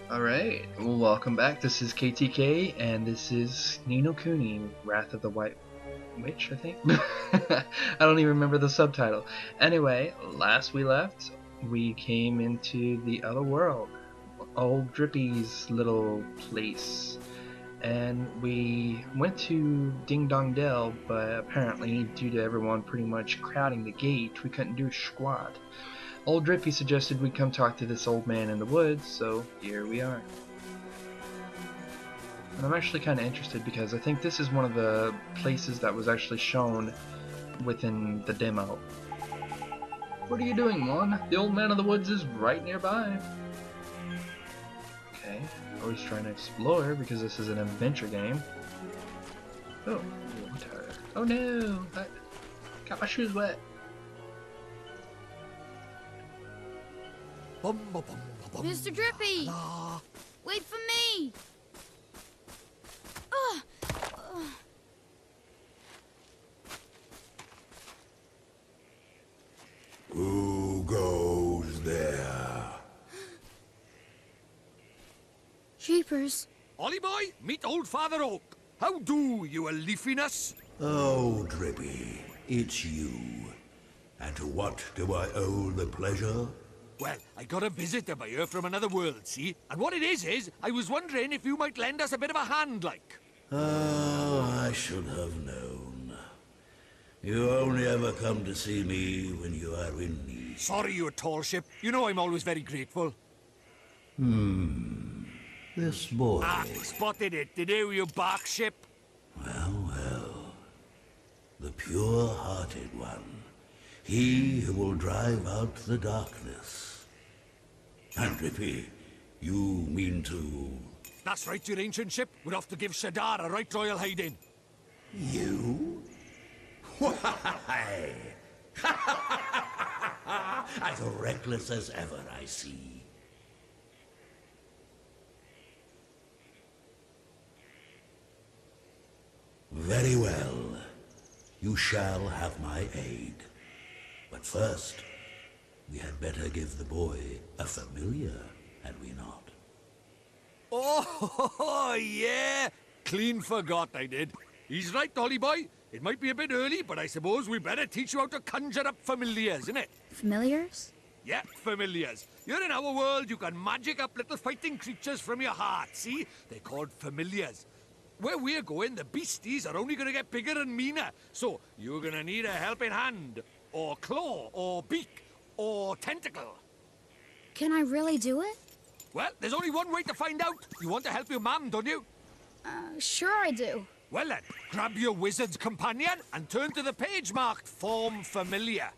Alright, well, welcome back. This is KTK, and this is Nino Kuni, Wrath of the White Witch, I think? I don't even remember the subtitle. Anyway, last we left, we came into the other world, old Drippy's little place. And we went to Ding Dong Dell, but apparently, due to everyone pretty much crowding the gate, we couldn't do squat. Old Drippy suggested we come talk to this old man in the woods, so here we are. And I'm actually kind of interested because I think this is one of the places that was actually shown within the demo. What are you doing, Mon? The old man of the woods is right nearby. Okay, always trying to explore because this is an adventure game. Oh, water. Oh no! I got my shoes wet. Mr. Drippy! Wait for me! Who goes there? Jeepers. Ollie boy, meet old Father Oak. How do, you a leafiness? Oh, Drippy, it's you. And to what do I owe the pleasure? Well, I got a visitor by here from another world, see? And what it is, I was wondering if you might lend us a bit of a hand, like. Oh, I should have known. You only ever come to see me when you are in need. Sorry, you tall ship. You know I'm always very grateful. This boy. Ah, spotted it. Did you bark ship? Well, well. The pure-hearted one. He who will drive out the darkness. And Drippy, you mean to... That's right, your ancient ship. We're off to give Shadar a right royal hiding. You? Why? As reckless as ever, I see. Very well. You shall have my aid. But first, we had better give the boy a familiar, had we not? Oh, yeah. Clean forgot I did. He's right, Ollie boy. It might be a bit early, but I suppose we better teach you how to conjure up familiars, innit? Familiars? Yeah, familiars. You're in our world, you can magic up little fighting creatures from your heart, see? They're called familiars. Where we're going, the beasties are only gonna get bigger and meaner. So, you're gonna need a helping hand, or claw, or beak, or tentacle. Can I really do it? Well, there's only one way to find out. You want to help your mum, don't you? Sure I do. Well then, grab your wizard's companion and turn to the page marked Form Familiar.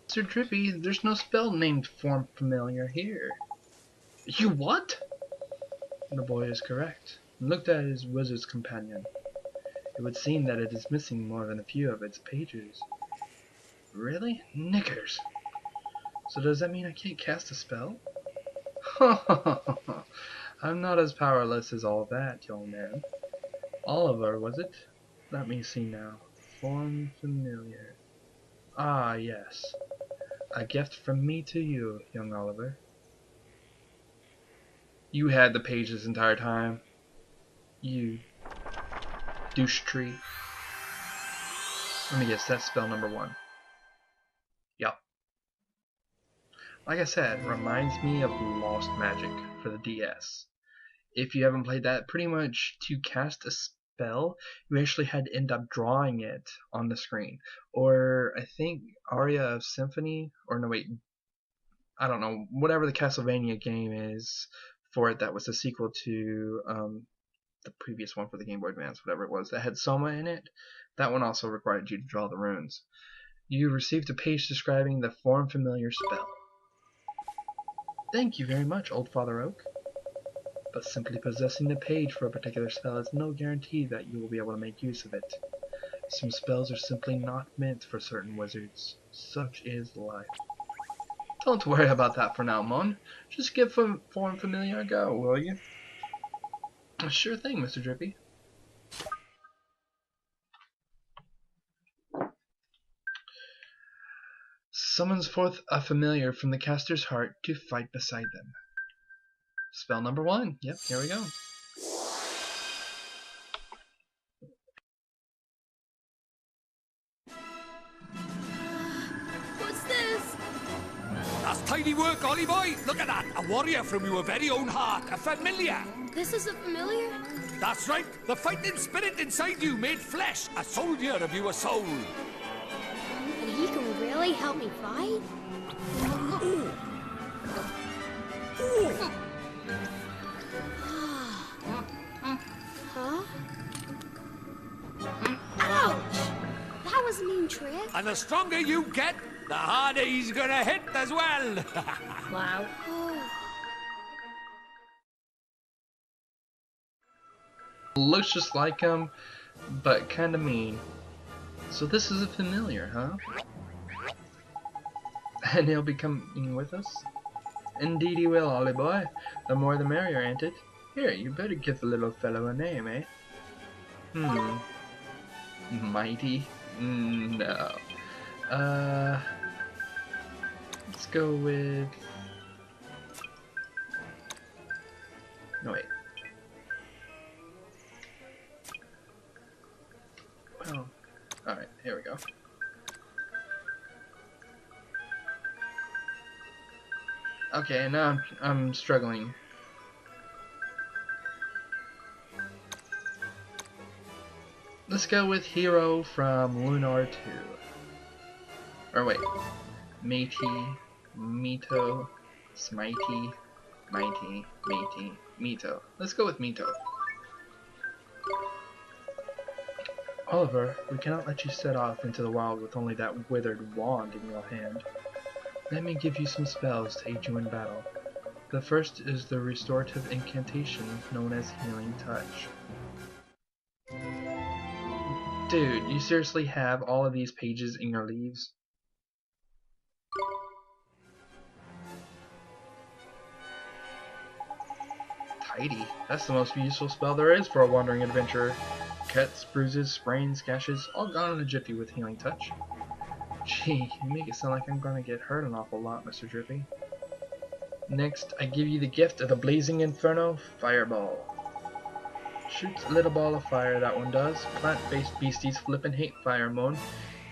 Sir Drippy, there's no spell named Form Familiar here. You what? The boy is correct. And looked at his wizard's companion. It would seem that it is missing more than a few of its pages. Really? Knickers. So does that mean I can't cast a spell? I'm not as powerless as all that, young man. Oliver, was it? Let me see now. Form familiar. Ah, yes. A gift from me to you, young Oliver. You had the page this entire time. You douche tree. Let me guess, that's spell number 1. Yup. Like I said, reminds me of Lost Magic for the DS. If you haven't played that, pretty much to cast a spell, you actually had to end up drawing it on the screen. Or I think Aria of Symphony, or no wait, I don't know, whatever the Castlevania game is for it that was the sequel to the previous one for the Game Boy Advance, whatever it was, that had Soma in it. That one also required you to draw the runes. You received a page describing the Form Familiar spell. Thank you very much, Old Father Oak. But simply possessing the page for a particular spell is no guarantee that you will be able to make use of it. Some spells are simply not meant for certain wizards. Such is life. Don't worry about that for now, Mon. Just give Form Familiar a go, will you? Sure thing, Mr. Drippy. summons forth a familiar from the caster's heart to fight beside them. Spell number 1. Yep, here we go. What's this? That's tidy work, Ollie boy. Look at that. A warrior from your very own heart. A familiar. This is a familiar? That's right. The fighting spirit inside you made flesh. A soldier of your soul. And he can really help me fight? Huh? Ouch! That was a mean trick. And the stronger you get, the harder he's gonna hit as well. Wow. Oh. Looks just like him, but kinda mean. So this is a familiar, huh? And he'll be coming with us? Indeed he will, Ollie boy. The more the merrier, ain't it? Here, you better give the little fellow a name, eh? Mighty? No. Let's go with... No, wait. Well, alright, here we go. Okay, now I'm struggling. Let's go with Hero from Lunar 2. Or wait. Matey, Mito, Smitey, Mighty, Matey, Mito. Let's go with Mito. Oliver, we cannot let you set off into the wild with only that withered wand in your hand. Let me give you some spells to aid you in battle. The first is the restorative incantation known as Healing Touch. Dude, you seriously have all of these pages in your leaves? Tidy. That's the most useful spell there is for a wandering adventurer. Cuts, bruises, sprains, gashes, all gone in a jiffy with Healing Touch. Gee, you make it sound like I'm gonna get hurt an awful lot, Mr. Drippy. Next, I give you the gift of the Blazing Inferno Fireball. Shoots a little ball of fire, that one does. Plant-based beasties flippin' hate fire, Moan.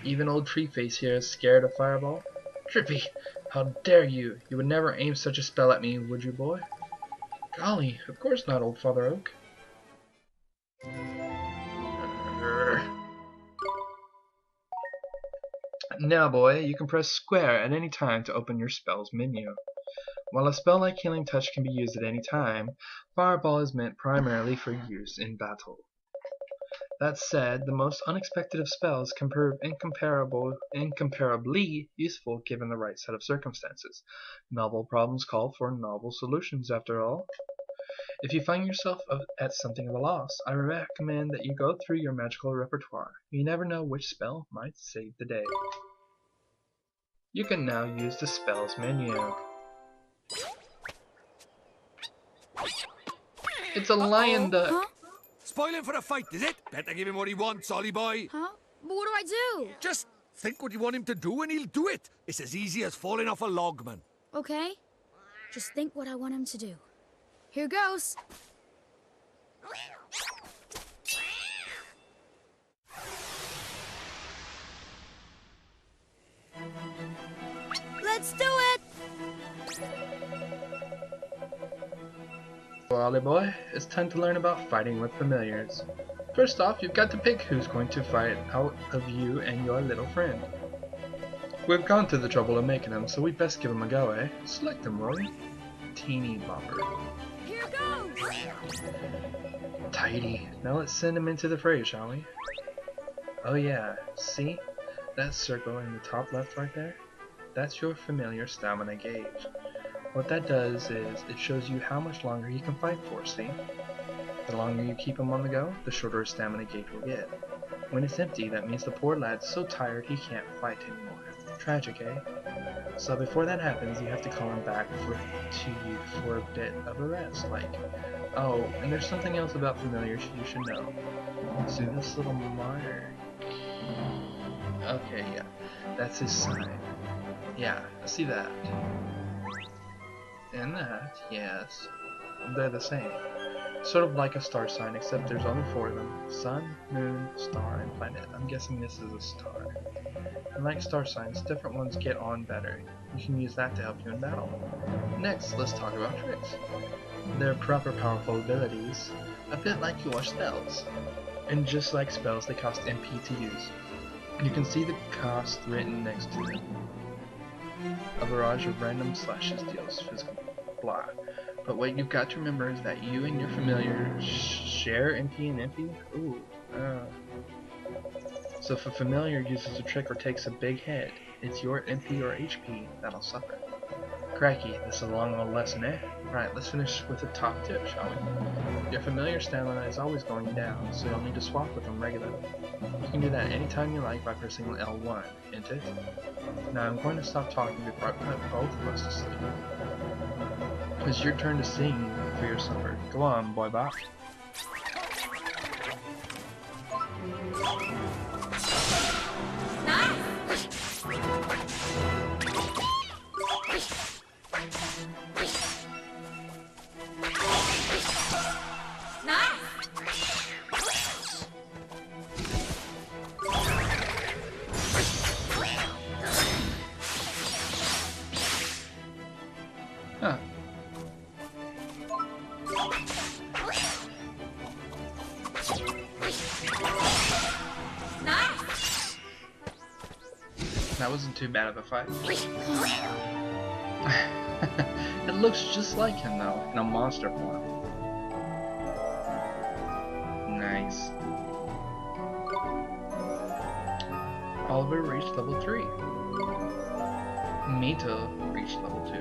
Even old Treeface here is scared of Fireball. Drippy, how dare you? You would never aim such a spell at me, would you, boy? Golly, of course not, old Father Oak. Now, boy, you can press square at any time to open your spells menu. While a spell like Healing Touch can be used at any time, Fireball is meant primarily for use in battle. That said, the most unexpected of spells can prove incomparably useful given the right set of circumstances. Novel problems call for novel solutions, after all. If you find yourself at something of a loss, I recommend that you go through your magical repertoire. You never know which spell might save the day. You can now use the spells menu. It's a lion duck. Huh? Spoiling for a fight, is it? Better give him what he wants, Ollie boy. Huh? But what do I do? Just think what you want him to do and he'll do it. It's as easy as falling off a log, man. Okay. Just think what I want him to do. Here goes. Let's do it! Well, Ollie boy, it's time to learn about fighting with familiars. First off, you've got to pick who's going to fight out of you and your little friend. We've gone to the trouble of making them, so we best give them a go, eh? Select them, Rory. Teeny bopper. Here goes! Tidy. Now let's send him into the fray, shall we? Oh yeah, see? That circle in the top left right there? That's your familiar stamina gauge. What that does is, it shows you how much longer he can fight for, see? The longer you keep him on the go, the shorter his stamina gauge will get. When it's empty, that means the poor lad's so tired he can't fight anymore. Tragic, eh? So before that happens, you have to call him back to you for a bit of a rest, like... Oh, and there's something else about familiars you should know. See this little mark? Okay, yeah. That's his sign. Yeah, I see that. And that, yes. They're the same. Sort of like a star sign, except there's only 4 of them. Sun, moon, star, and planet. I'm guessing this is a star. And like star signs, different ones get on better. You can use that to help you in battle. Next, let's talk about tricks. They're proper powerful abilities, a bit like your spells. And just like spells, they cost MP to use. You can see the cost written next to them. A barrage of random slashes deals physical blah. But what you've got to remember is that you and your familiar share MP and MP. Ooh, so if a familiar uses a trick or takes a big hit, it's your MP or HP that'll suffer. Crikey, this is a long old lesson, eh? Right, let's finish with a top tip, shall we? Your familiar stamina is always going down, so you'll need to swap with them regularly. You can do that anytime you like by pressing L1, isn't it? Now I'm going to stop talking before I put both of us to sleep. It's your turn to sing for your supper. Go on, boy bop. Huh. That wasn't too bad of a fight. It looks just like him though, in a monster form. Nice. Oliver reached level 3. Mito reached level 2.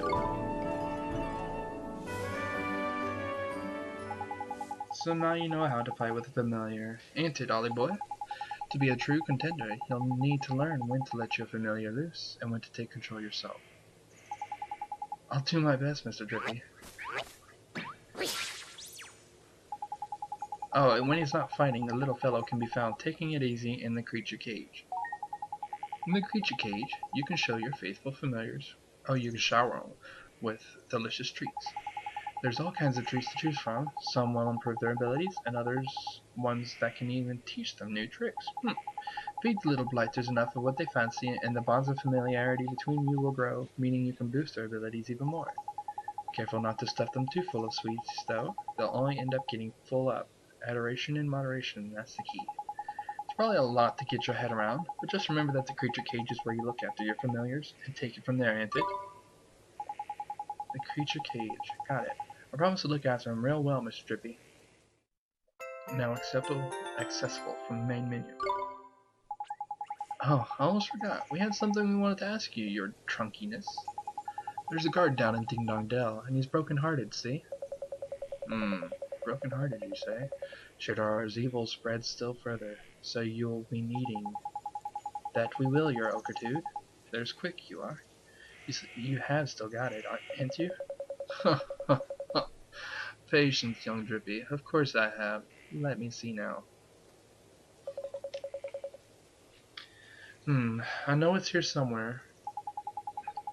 So now you know how to fight with a familiar, ain't it, Ollie boy? To be a true contender, you'll need to learn when to let your familiar loose and when to take control yourself. I'll do my best, Mr. Drippy. Oh, and when he's not fighting, the little fellow can be found taking it easy in the creature cage. In the creature cage, you can show your faithful familiars, or you can shower them with delicious treats. There's all kinds of treats to choose from. Some will improve their abilities, and others ones that can even teach them new tricks. Feed the little blighters enough of what they fancy, and the bonds of familiarity between you will grow, meaning you can boost their abilities even more. Careful not to stuff them too full of sweets, though. They'll only end up getting full up. Adoration and moderation, that's the key. It's probably a lot to get your head around, but just remember that the creature cage is where you look after your familiars, and take it from there, ain't it? The creature cage. Got it. I promise to look after him real well, Mr. Drippy. Now accessible from the main menu. Oh, I almost forgot. We had something we wanted to ask you, your trunkiness. There's a guard down in Ding Dong Dell, and he's broken-hearted, see? Broken-hearted, you say? Should our evil spread still further, so you'll be needing... That we will, your Okertude. There's quick, you are. You have still got it, ain't you? Patience, young Drippy. Of course I have. Let me see now. I know it's here somewhere.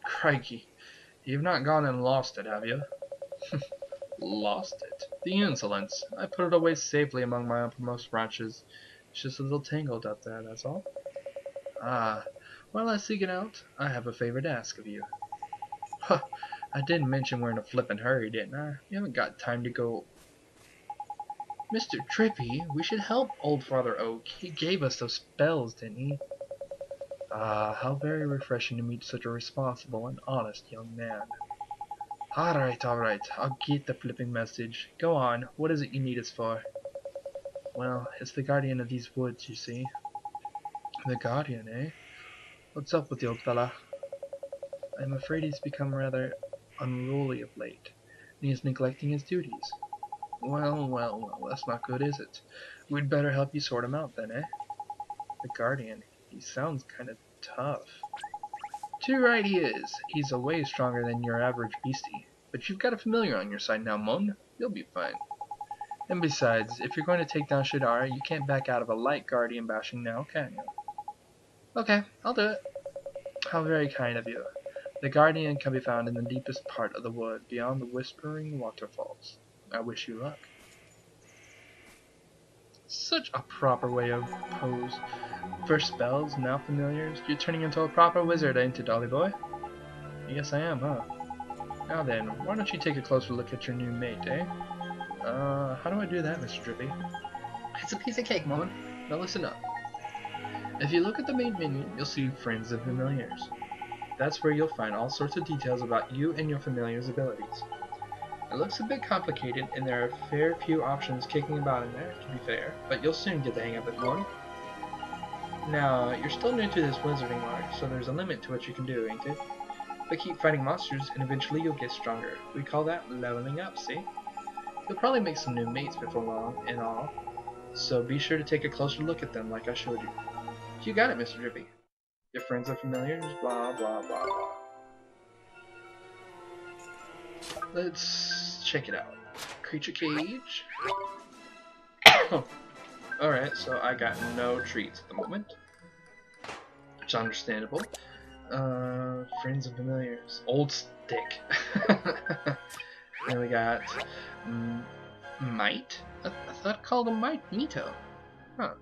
Crikey. You've not gone and lost it, have you? Lost it? The insolence! I put it away safely among my uppermost branches. It's just a little tangled up there, that's all. Ah, while I seek it out, I have a favor to ask of you. Huh, I didn't mention we're in a flippin' hurry, didn't I? We haven't got time to go... Mr. Drippy, we should help old Father Oak. He gave us those spells, didn't he? Ah, how very refreshing to meet such a responsible and honest young man. Alright, I'll get the flipping message. Go on, what is it you need us for? Well, it's the guardian of these woods, you see. The guardian, eh? What's up with the old fella? I'm afraid he's become rather unruly of late, and he's neglecting his duties. Well, that's not good, is it? We'd better help you sort him out then, eh? The guardian, he sounds kind of tough. Too right he is. He's a way stronger than your average beastie. But you've got a familiar on your side now, Mon. You'll be fine. And besides, if you're going to take down Shadara, you can't back out of a light guardian bashing now, can you? Okay, I'll do it. How very kind of you. The Guardian can be found in the deepest part of the wood, beyond the Whispering Waterfalls. I wish you luck. Such a proper way of pose. First spells, now familiars. You're turning into a proper wizard, ain't you, Dolly boy? Yes, I am, huh? Now then, why don't you take a closer look at your new mate, eh? How do I do that, Mr. Drippy? It's a piece of cake, Mom. Now listen up. If you look at the main menu, you'll see Friends and Familiars. That's where you'll find all sorts of details about you and your familiar's abilities. It looks a bit complicated, and there are a fair few options kicking about in there, to be fair, but you'll soon get the hang of it, Mon. Now, you're still new to this wizarding art, so there's a limit to what you can do, ain't it? But keep fighting monsters, and eventually you'll get stronger. We call that leveling up, see? You'll probably make some new mates before long, and all, so be sure to take a closer look at them like I showed you. You got it, Mr. Drippy. Your friends and familiars, blah, blah, blah, blah. Let's check it out. Creature cage. Alright, so I got no treats at the moment, which is understandable. Friends and familiars. Old stick. Then we got Might? I thought I called him Might Mito. Huh.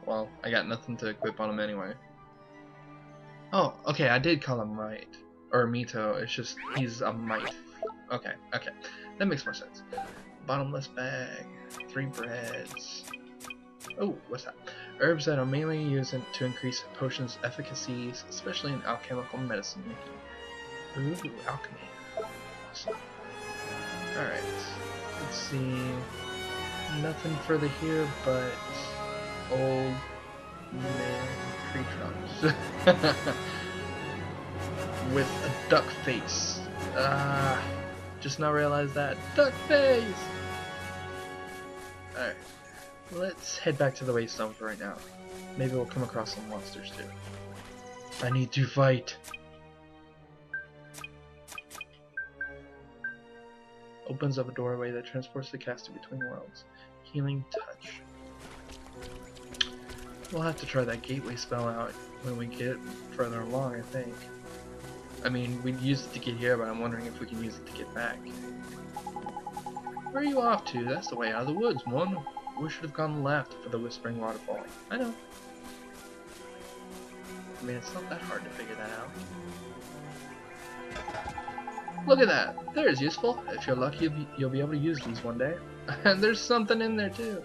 Well, I got nothing to equip on him anyway. Oh, okay, I did call him Might. Or Mito, it's just he's a Might. Okay, okay. That makes more sense. Bottomless bag. 3 breads. Oh, what's that? Herbs that are mainly used to increase potions' efficacies, especially in alchemical medicine making. Ooh, alchemy. Awesome. Alright. Let's see. Nothing further here but old man tree trunks. With a duck face. Just now realized that. Duck face! Alright. Let's head back to the Waystone for right now. Maybe we'll come across some monsters too. I need to fight! Opens up a doorway that transports the caster between worlds. Healing touch. We'll have to try that gateway spell out when we get further along, I think. I mean, we'd use it to get here, but I'm wondering if we can use it to get back. Where are you off to? That's the way out of the woods, Mon. We should have gone left for the Whispering Waterfall. I know. I mean, it's not that hard to figure that out. Look at that! There's useful. If you're lucky, you'll be able to use these one day. And there's something in there too.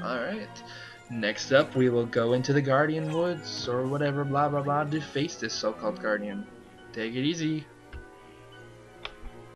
Alright. Next up, we will go into the Guardian Woods, or whatever, blah blah blah, to face this so-called Guardian. Take it easy.